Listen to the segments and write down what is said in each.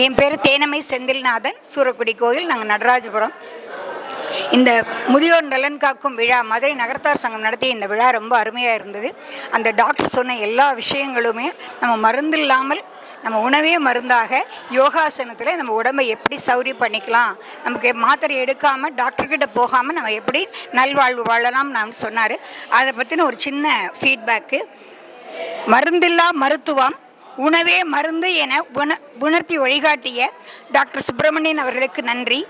என் பேர் தேனம்மை செந்தில்நாதன், சூரக்குடி கோயில், நாங்கள் நடராஜபுரம். இந்த முதியோர் நலன் காக்கும் விழா மதுரை நகரத்தார் சங்கம் நடத்திய இந்த விழா ரொம்ப அருமையாக இருந்தது. அந்த டாக்டர் சொன்ன எல்லா விஷயங்களுமே நம்ம மருந்து இல்லாமல் நம்ம உணவே மருந்தாக யோகாசனத்தில் நம்ம உடம்பை எப்படி சௌரியம் பண்ணிக்கலாம், நமக்கு மாத்திரை எடுக்காமல் டாக்டர்கிட்ட போகாமல் நம்ம எப்படி நல்வாழ்வு வாழலாம் நான் சொன்னார். அதை பற்றின ஒரு சின்ன ஃபீட்பேக்கு. மருந்தில்லா மருத்துவம், உணவே மருந்து என உணர்த்தி வழிகாட்டிய டாக்டர் சுப்பிரமணியன் அவர்களுக்கு நன்றி.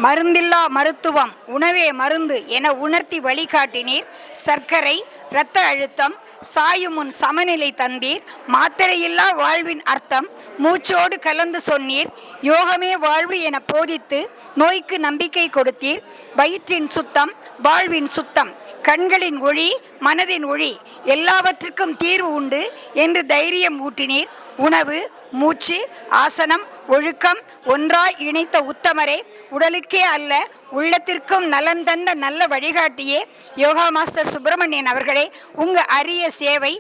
மருந்தில்லா மருத்துவம், உணவே மருந்து என உணர்த்தி வழிகாட்டினீர். சர்க்கரை, இரத்த அழுத்தம், சாயுமுன் சமநிலை தந்தீர். மாத்திரையில்லா வாழ்வின் அர்த்தம் மூச்சோடு கலந்து சொன்னீர். யோகமே வாழ்வு என போதித்து நோய்க்கு நம்பிக்கை கொடுத்தீர். வயிற்றின் சுத்தம், வாழ்வின் சுத்தம், கண்களின் ஒளி, மனதின் ஒளி, எல்லாவற்றுக்கும் தீர்வு உண்டு என்று தைரியம் ஊட்டினீர். உணவு, மூச்சு, ஆசனம், ஒழுக்கம் ஒன்றாய் இணைத்த உத்தமரே, உடலுக்கே அல்ல உள்ளத்திற்கும் நலன் தந்த நல்ல வழிகாட்டியே யோகா மாஸ்டர் சுப்பிரமணியன் அவர்களே, உங்கள் அரிய சேவை,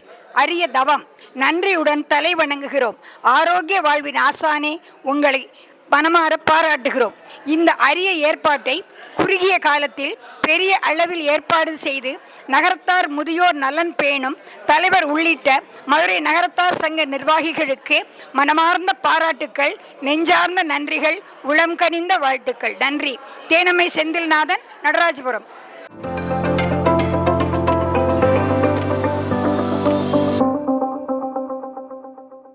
அரிய தவம், நன்றியுடன் தலை வணங்குகிறோம். ஆரோக்கிய வாழ்வின் ஆசானே, உங்களை மனமாற பாராட்டுகிறோம். இந்த அரிய ஏற்பாட்டை குறுகிய காலத்தில் பெரிய அளவில் ஏற்பாடு செய்து நகரத்தார் முதியோர் நலன் பேணும் தலைவர் உள்ளிட்ட மதுரை நகரத்தார் சங்க நிர்வாகிகளுக்கு மனமார்ந்த பாராட்டுக்கள், நெஞ்சார்ந்த நன்றிகள், உளம் கனிந்த வாழ்த்துக்கள். நன்றி. தேனம்மை செந்தில்நாதன், நடராஜபுரம்.